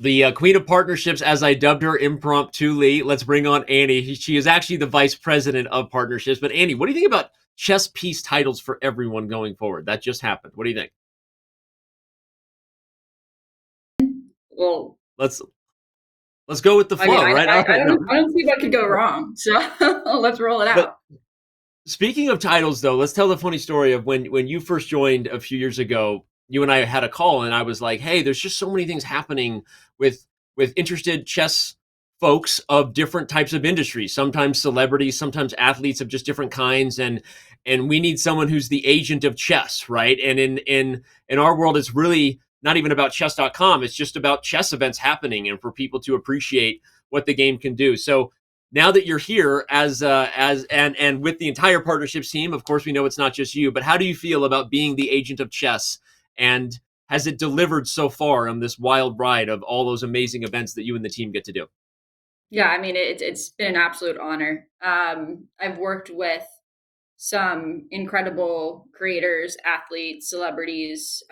The queen of partnerships, as I dubbed her impromptu. Let's bring on Annie. She is actually the vice president of partnerships. But Annie, what do you think about chess piece titles for everyone going forward? That just happened. What do you think? Well, Let's let's go with the I mean, flow, right? All right, no. I don't see what could go wrong. So let's roll it But out. speaking of titles, though, let's tell the funny story of when you first joined a few years ago. You and I had a call, and I was like, "Hey, there's just so many things happening with interested chess folks of different types of industries. Sometimes celebrities, sometimes athletes of just different kinds, and we need someone who's the agent of chess, right? And in our world, it's really not even about chess.com. It's just about chess events happening, and for people to appreciate what the game can do. So now that you're here as and with the entire partnerships team, of course we know it's not just you, but how do you feel about being the agent of chess, and has it delivered so far on this wild ride of all those amazing events that you and the team get to do? Yeah, I mean, it's been an absolute honor. I've worked with some incredible creators, athletes, celebrities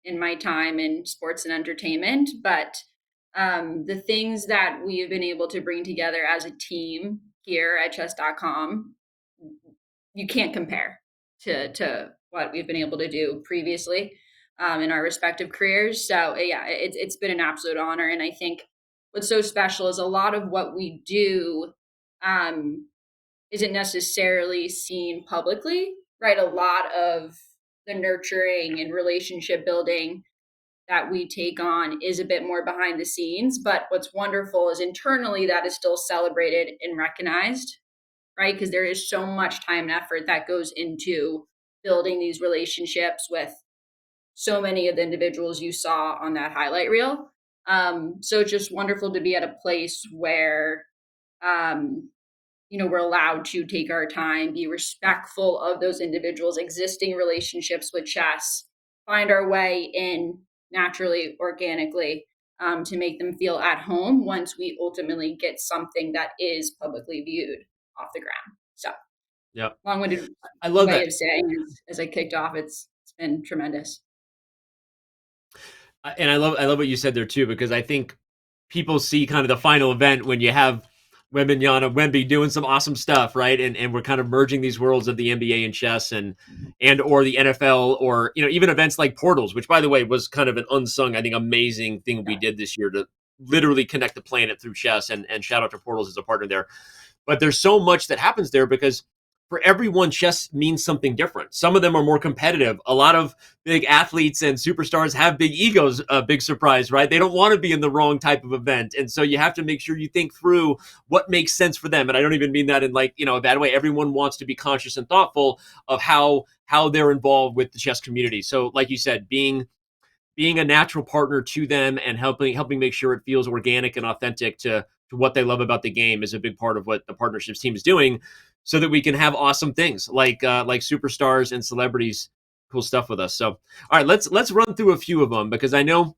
in my time in sports and entertainment. But the things that we've been able to bring together as a team here at chess.com, you can't compare to what we've been able to do previously in our respective careers. So yeah, it's been an absolute honor. And I think what's so special is a lot of what we do um, isn't necessarily seen publicly, right? A lot of the nurturing and relationship building that we take on is a bit more behind the scenes. But what's wonderful is internally that is still celebrated and recognized, right? Because there is so much time and effort that goes into building these relationships with so many of the individuals you saw on that highlight reel. So it's just wonderful to be at a place where um, we're allowed to take our time, be respectful of those individuals' existing relationships with chess, find our way in naturally, organically, to make them feel at home once we ultimately get something that is publicly viewed off the ground. So, Yeah, long-winded I love way that. of saying, as I kicked off, it's been tremendous. And I love what you said there too, because I think people see kind of the final event when you have Wembanyama Wemby doing some awesome stuff, right? And we're kind of merging these worlds of the NBA and chess, and or the NFL, or even events like Portals, which by the way was kind of an unsung, I think, amazing thing we did this year to literally connect the planet through chess, and shout out to Portals as a partner there. But there's so much that happens there because for everyone, chess means something different. Some of them are more competitive. A lot of big athletes and superstars have big egos, a big surprise, right? They don't want to be in the wrong type of event. And so you have to make sure you think through what makes sense for them. And I don't even mean that in like, a bad way. Everyone wants to be conscious and thoughtful of how they're involved with the chess community. So like you said, being a natural partner to them and helping make sure it feels organic and authentic to what they love about the game is a big part of what the partnerships team is doing, so that we can have awesome things like superstars and celebrities, cool stuff with us. So all right, let's run through a few of them, because I know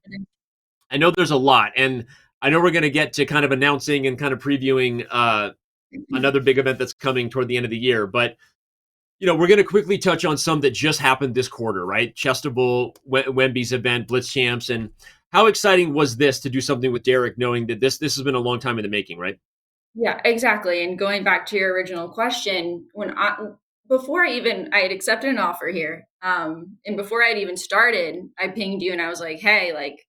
there's a lot, and I know we're going to get to kind of announcing and kind of previewing another big event that's coming toward the end of the year. But we're going to quickly touch on some that just happened this quarter, right? Chestable, Wemby's event, Blitz Champs, and how exciting was this to do something with Derek, knowing that this has been a long time in the making, right? Yeah, exactly. And going back to your original question, before I had accepted an offer here, and before I'd even started, I pinged you and I was like, "Hey, like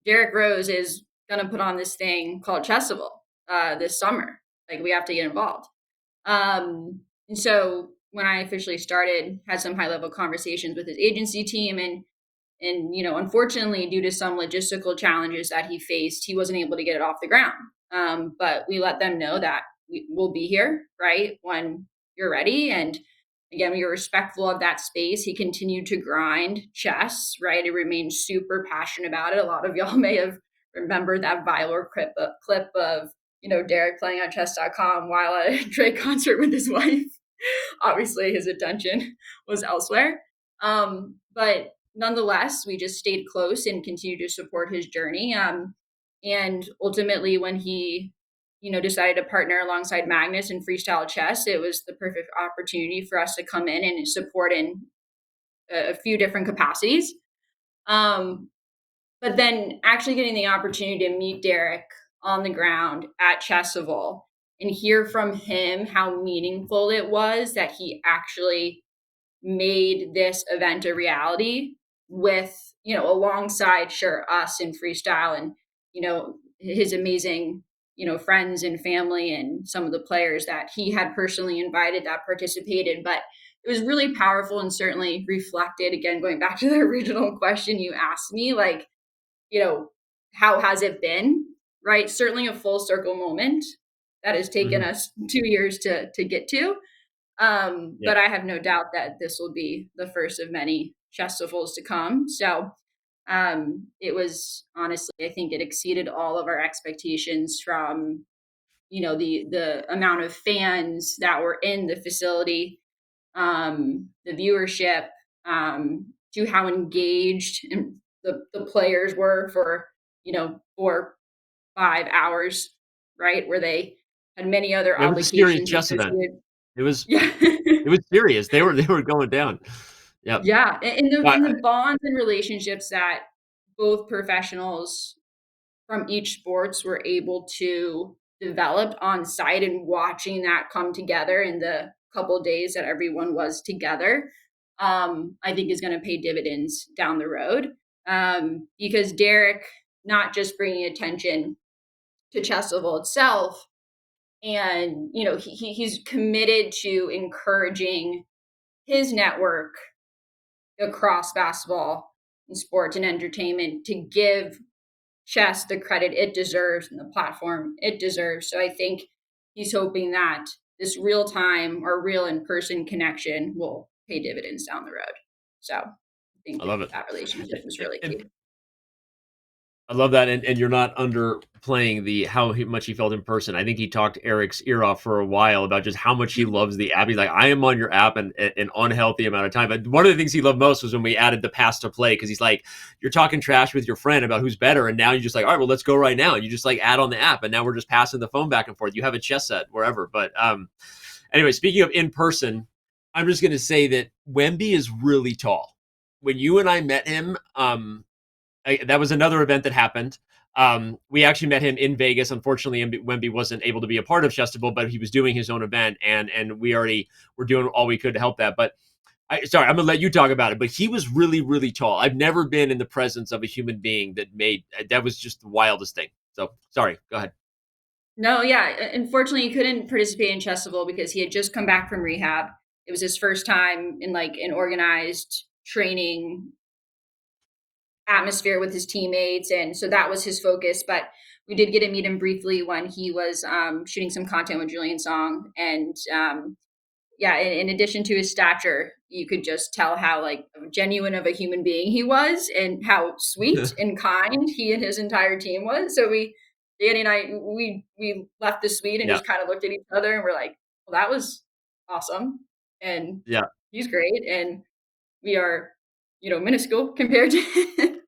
Derek Rose is gonna put on this thing called Chessable this summer. Like we have to get involved." And so when I officially started, had some high level conversations with his agency team, and unfortunately, due to some logistical challenges that he faced, he wasn't able to get it off the ground. But we let them know that we'll be here, right, when you're ready. And again, we were respectful of that space. He continued to grind chess, right? He remained super passionate about it. A lot of y'all may have remembered that viral clip of Derek playing on chess.com while at a Drake concert with his wife. Obviously, his attention was elsewhere. But nonetheless, we just stayed close and continued to support his journey. And ultimately, when he, decided to partner alongside Magnus in freestyle chess, it was the perfect opportunity for us to come in and support in a few different capacities. Um, but then actually getting the opportunity to meet Derek on the ground at Chessival and hear from him how meaningful it was that he actually made this event a reality with, alongside sure us in freestyle and, his amazing, friends and family and some of the players that he had personally invited that participated. But it was really powerful and certainly reflected, again, going back to the original question you asked me, like, how has it been? Right? Certainly a full circle moment that has taken Mhm. us 2 years to get to. Yeah. But I have no doubt that this will be the first of many festivals to come. So it was honestly, I think it exceeded all of our expectations from the amount of fans that were in the facility, the viewership, to how engaged and the players were for 4-5 hours, right, where they had many other It was a serious obligations chess event. associated. It was Yeah. it was serious. They were going down. Yep. Yeah, and the I and the bonds and relationships that both professionals from each sports were able to develop on site and watching that come together in the couple days that everyone was together, I think is going to pay dividends down the road. Because Derek, not just bringing attention to Chestival itself, and he's committed to encouraging his network across basketball and sports and entertainment to give chess the credit it deserves and the platform it deserves. So I think he's hoping that this real time or real in person connection will pay dividends down the road. So I I think love it. that relationship was really And key. I love that, and you're not underplaying the much he felt in person. I think he talked Eric's ear off for a while about just how much he loves the app. He's like, I am on your app an unhealthy amount of time. But one of the things he loved most was when we added the pass to play because he's like, you're talking trash with your friend about who's better, and now you're just like, all right, well, let's go right now, and you just like add on the app, and now we're just passing the phone back and forth. You have a chess set wherever, but anyway, speaking of in person, I'm just gonna say that Wemby is really tall. When you and I met him, that was another event that happened. We actually met him in Vegas. Unfortunately, Wemby wasn't able to be a part of Festival, but he was doing his own event, and we already were doing all we could to help that. But sorry, I'm gonna let you talk about it. But he was really, really tall. I've never been in the presence of a human being that was just the wildest thing. So sorry, go ahead. No, yeah. Unfortunately, he couldn't participate in Chestival because he had just come back from rehab. It was his first time in like an organized training atmosphere with his teammates, and so that was his focus. But we did get to meet him briefly when he was shooting some content with Julian Song, and yeah, in addition to his stature, you could just tell how like genuine of a human being he was, and how sweet and kind he and his entire team was. So Danny and I, we left the suite and Yeah, just kind of looked at each other and we're like, well, that was awesome, and yeah, he's great, and we are, minuscule compared to him.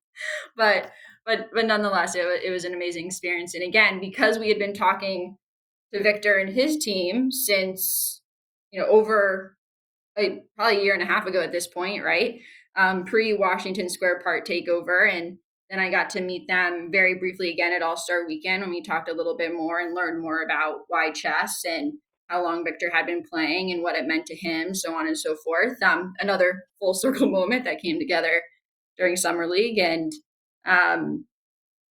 but but nonetheless, it was an amazing experience. And again, because we had been talking to Victor and his team since over like probably a year and a half ago at this point, right? Pre Washington Square Park takeover, and then I got to meet them very briefly again at All Star Weekend when we talked a little bit more and learned more about why chess and how long Victor had been playing and what it meant to him, so on and so forth. Another full circle moment that came together during Summer League, and um,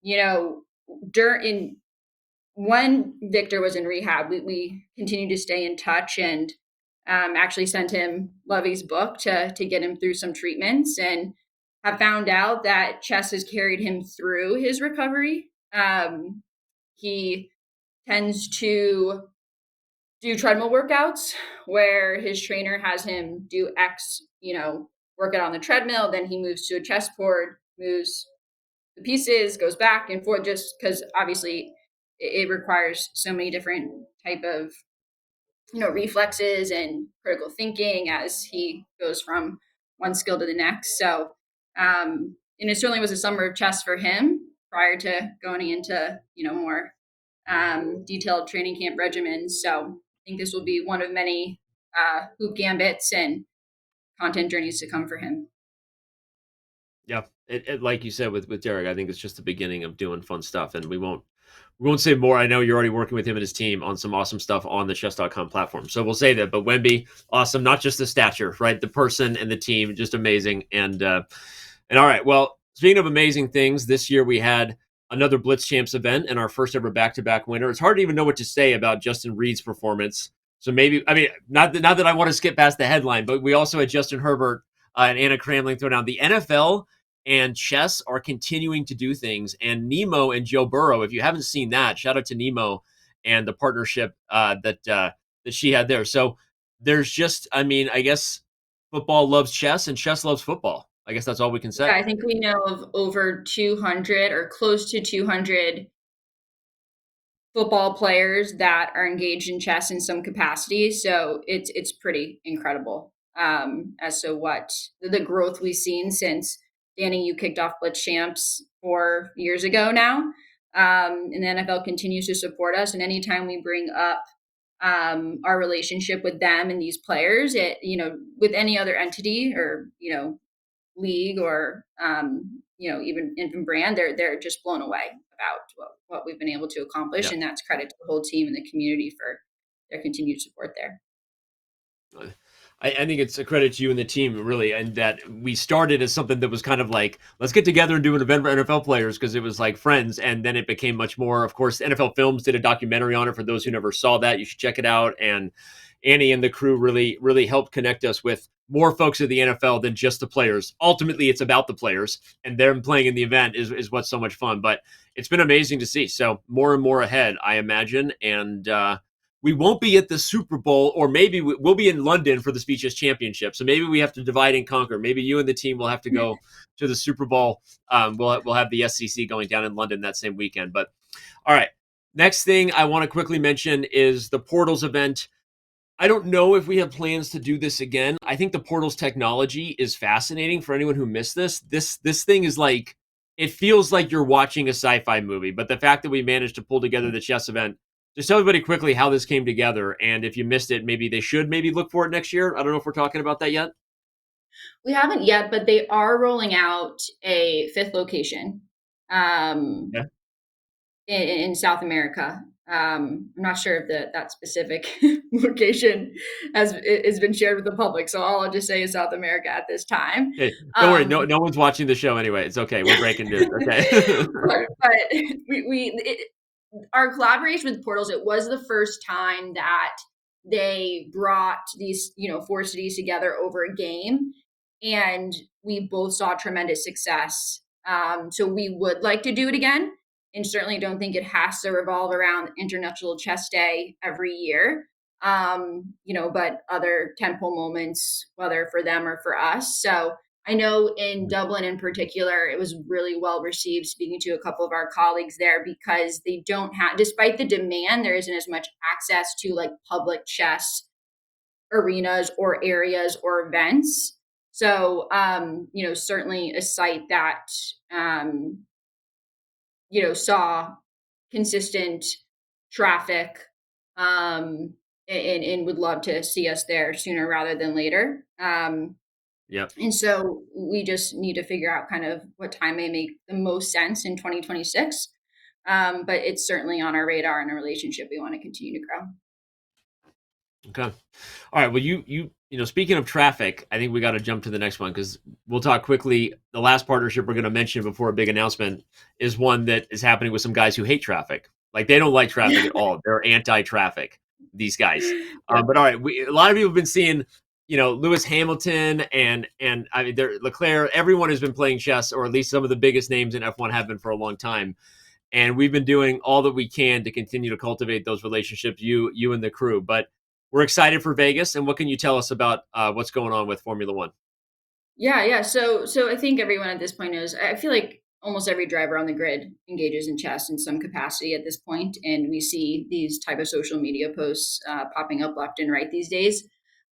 you know, during when Victor was in rehab, we continued to stay in touch and actually sent him Lovey's book to get him through some treatments, and have found out that chess has carried him through his recovery. He tends to do treadmill workouts where his trainer has him do X, workout on the treadmill, then he moves to a chessboard, moves the pieces, goes back and forth, just because obviously it requires so many different type of reflexes and critical thinking as he goes from one skill to the next. So and it certainly was a summer of chess for him prior to going into more detailed training camp regimens. So I think this will be one of many hoop gambits and content journeys to come for him. yeah. like you said with Derek, I think it's just the beginning of doing fun stuff, and we won't say more. I know you're already working with him and his team on some awesome stuff on the chess.com platform. So we'll say that. But Wemby, awesome, not just the stature, right? The person and the team, just amazing. And all right. Well, speaking of amazing things, this year we had another Blitz Champs event and our first ever back-to-back winner. It's hard to even know what to say about Justin Reed's performance. So maybe, I mean, not that I want to skip past the headline, but we also had Justin Herbert and Anna Cramling throw down. The NFL and chess are continuing to do things. And Nemo and Joe Burrow, if you haven't seen that, shout out to Nemo and the partnership that she had there. So there's just, I mean, I guess football loves chess and chess loves football. I guess that's all we can Yeah, say. I think we know of over 200 or close to 200 football players that are engaged in chess in some capacity. So it's pretty incredible as to what the growth we've seen since Danny, you kicked off Blitz Champs 4 years ago now. And the NFL continues to support us. And anytime we bring up our relationship with them and these players, it, with any other entity or, league or even brand, they're just blown away about what we've been able to accomplish, Yeah. and that's credit to the whole team and the community for their continued support there. I think it's a credit to you and the team, really, and that we started as something that was kind of like, let's get together and do an event for NFL players because it was like friends, and then it became much more. Of course, NFL Films did a documentary on it. For those who never saw that, you should check it out. And Annie and the crew really helped connect us with more folks at the NFL than just the players. Ultimately, it's about the players, and them playing in the event is what's so much fun. But it's been amazing to see. So more and more ahead, I imagine, and we won't be at the Super Bowl, or maybe we'll be in London for the Speeches Championship. So maybe we have to divide and conquer. Maybe you and the team will have to go to the Super Bowl. We'll have the SEC going down in London that same weekend. But all right, next thing I want to quickly mention is the Portals event. I don't know if we have plans to do this again. I think the Portals technology is fascinating for anyone who missed this. This thing is like, it feels like you're watching a sci-fi movie, but the fact that we managed to pull together the chess event, just tell everybody quickly how this came together. And if you missed it, maybe they should maybe look for it next year. I don't know if we're talking about that yet. We haven't yet, but they are rolling out a fifth location um, Yeah. in South America. I'm not sure if that specific location has been shared with the public, so all I'll just say is South America at this time. Hey, don't worry. No, Um, no one's watching the show anyway. It's okay. We're breaking news. Okay. but our collaboration with Portals, it was the first time that they brought these, four cities together over a game, and we both saw tremendous success. So we would like to do it again, and certainly don't think it has to revolve around International Chess Day every year. But other tentpole moments, whether for them or for us. So I know in Dublin in particular, it was really well received speaking to a couple of our colleagues there because they don't have, despite the demand, there isn't as much access to like public chess arenas or areas or events. So, certainly a site that, saw consistent traffic and would love to see us there sooner rather than later. Yep. And so we just need to figure out kind of what time may make the most sense in 2026. But it's certainly on our radar and a relationship we want to continue to grow. Okay. All right. Well, speaking of traffic, I think we got to jump to the next one because we'll talk quickly. The last partnership we're going to mention before a big announcement is one that is happening with some guys who hate traffic. Like they don't like traffic at all. They're anti-traffic. These guys. Yeah. But all right, a lot of people have been seeing, Lewis Hamilton and I mean, Leclerc. Everyone has been playing chess, or at least some of the biggest names in F1 have been for a long time. And we've been doing all that we can to continue to cultivate those relationships, you and the crew. But we're excited for Vegas. And what can you tell us about what's going on with Formula One? Yeah. So I think everyone at this point knows. I feel like almost every driver on the grid engages in chess in some capacity at this point, and we see these type of social media posts popping up left and right these days.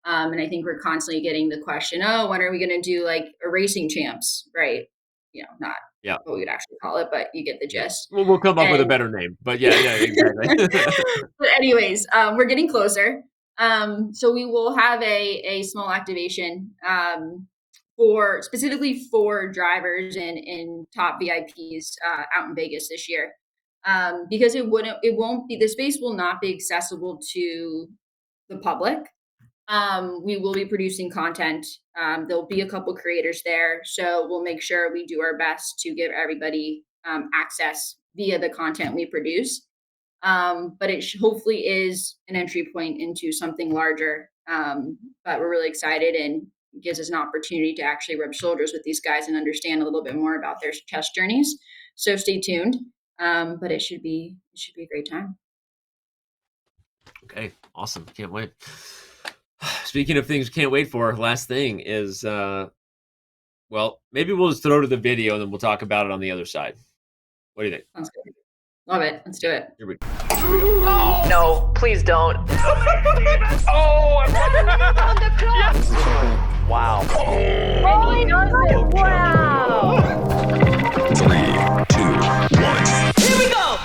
And I think we're constantly getting the question, "Oh, when are we going to do like a racing champs?" Right? Not Yeah. what we would actually call it, but you get the Yeah. gist. We'll come up with a And better name. But yeah, exactly. but anyways, we're getting closer. So we will have a small activation specifically for drivers and top VIPs out in Vegas this year. Because the space will not be accessible to the public. We will be producing content. There'll be a couple creators there, so we'll make sure we do our best to give everybody access via the content we produce. But it hopefully is an entry point into something larger. But we're really excited and gives us an opportunity to actually rub shoulders with these guys and understand a little bit more about their chess journeys. So stay tuned. But it should be a great time. Okay, awesome. Can't wait. Speaking of things we can't wait for, last thing is, well, maybe we'll just throw to the video and then we'll talk about it on the other side. What do you think? Sounds good. Love it. Let's do it. Here we go. Oh. No, please don't. Oh, I'm on the clock. Yes. Wow. Oh, he does it. Wow. 3, 2, 1. Here we go.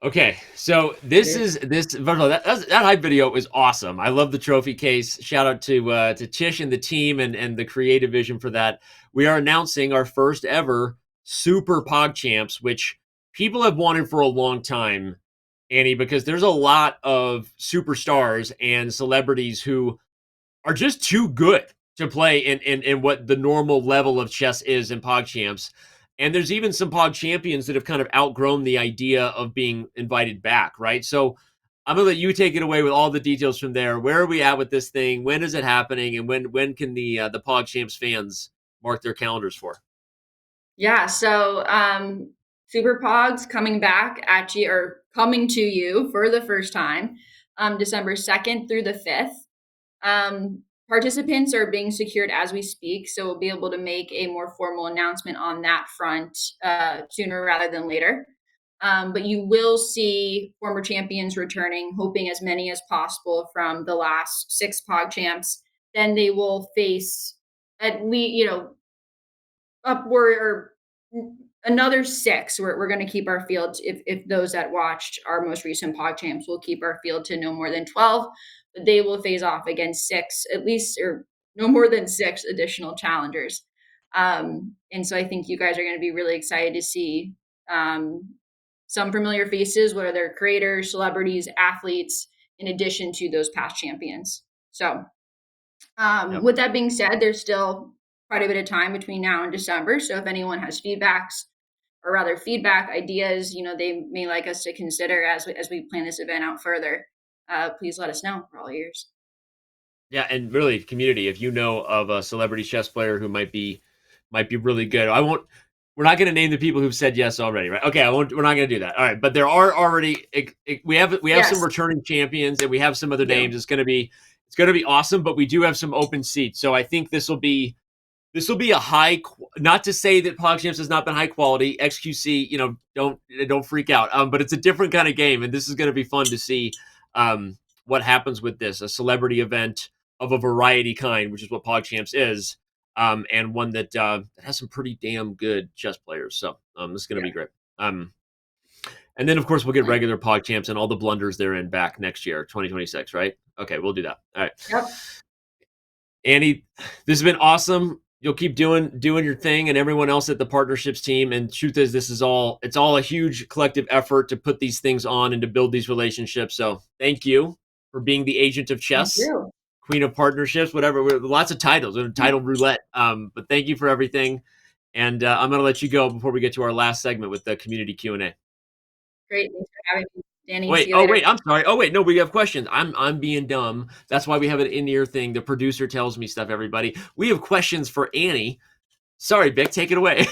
Okay, so first of all, that hype video is awesome. I love the trophy case. Shout out to Tish and the team and the creative vision for that. We are announcing our first ever Super PogChamps, which people have wanted for a long time, Annie, because there's a lot of superstars and celebrities who are just too good to play in what the normal level of chess is in PogChamps. And there's even some Pog champions that have kind of outgrown the idea of being invited back, right? So I'm going to let you take it away with all the details from there. Where are we at with this thing? When is it happening? And when can the Pog Champs fans mark their calendars for? Yeah, so Super Pogs coming back at you, or coming to you for the first time, December 2nd through the 5th. Participants are being secured as we speak, so we'll be able to make a more formal announcement on that front sooner rather than later. But you will see former champions returning, hoping as many as possible from the last 6 PogChamps. Then they will face at least, upward or another 6. We're going to keep our field, if those that watched our most recent PogChamps, will keep our field to no more than 12. They will phase off against 6, at least, or no more than 6 additional challengers. And so I think you guys are going to be really excited to see some familiar faces, whether they're creators, celebrities, athletes, in addition to those past champions. So with that being said, there's still quite a bit of time between now and December. So if anyone has feedback, ideas, they may like us to consider as we plan this event out further. Please let us know. We're all ears. Yeah, and really, community, if you know of a celebrity chess player who might be really good, we're not going to name the people who've said yes already, right? Okay, we're not going to do that. All right, but there are already we have Yes. some returning champions and we have some other names. It's going to be awesome, but we do have some open seats. So I think this will be a not to say that PogChamps has not been high quality. XQC, don't freak out. But it's a different kind of game, and this is going to be fun to see what happens with this, a celebrity event of a variety kind, which is what PogChamps is, and one that has some pretty damn good chess players. So this is going to be great. And then, of course, we'll get regular PogChamps and all the blunders they're in back next year, 2026, right? Okay, we'll do that. All right. Yep. Annie, this has been awesome. You'll keep doing your thing, and everyone else at the partnerships team. And truth is, it's all a huge collective effort to put these things on and to build these relationships. So thank you for being the agent of chess, queen of partnerships, whatever. Lots of titles, title roulette. But thank you for everything. And I'm going to let you go before we get to our last segment with the community Q&A. Great. Thanks for having me, Danny. Wait, I'm sorry. Oh, wait, no, we have questions. I'm being dumb. That's why we have an in-ear thing. The producer tells me stuff, everybody. We have questions for Annie. Sorry, Vic, take it away.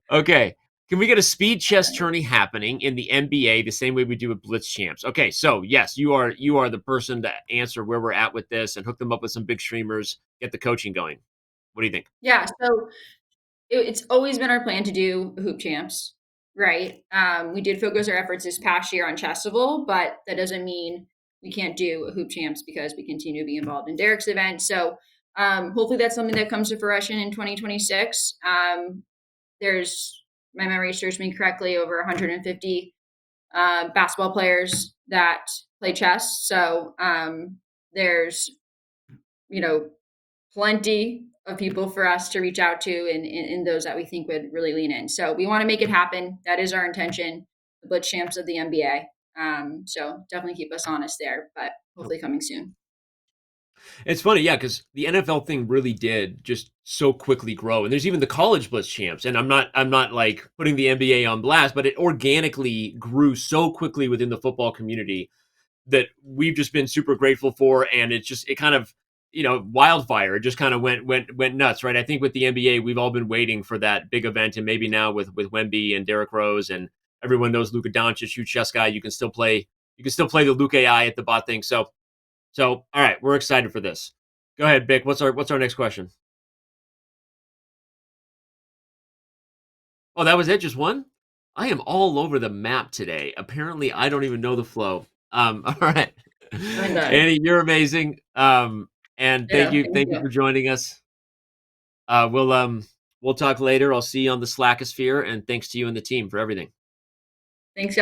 Okay. Can we get a speed chess tourney happening in the NBA the same way we do with Blitz Champs? Okay, so yes, you are the person to answer where we're at with this and hook them up with some big streamers, get the coaching going. What do you think? Yeah, so it's always been our plan to do Hoop Champs. Right. We did focus our efforts this past year on Chestival, but that doesn't mean we can't do a Hoop Champs because we continue to be involved in Derek's event. So hopefully that's something that comes to fruition in 2026. There's, my memory serves me correctly, over 150 basketball players that play chess. So there's, plenty of people for us to reach out to and those that we think would really lean in. So we want to make it happen. That is our intention, the Blitz champs of the NBA. So definitely keep us honest there, but hopefully coming soon. It's funny, yeah, because the NFL thing really did just so quickly grow, and there's even the college blitz champs. And I'm not like putting the NBA on blast, but it organically grew so quickly within the football community that we've just been super grateful for. And it kind of, wildfire. It just kind of went nuts, right? I think with the NBA, we've all been waiting for that big event, and maybe now with Wemby and Derrick Rose, and everyone knows Luka Doncic, huge chess guy. You can still play the Luke AI at the bot thing. So, all right, we're excited for this. Go ahead, Bick. What's our next question? Oh, that was it. Just one. I am all over the map today. Apparently, I don't even know the flow. All right, I'm done. Annie, you're amazing. And thank Yeah, you, thank you for joining us. We'll talk later. I'll see you on the Slackosphere, and thanks to you and the team for everything.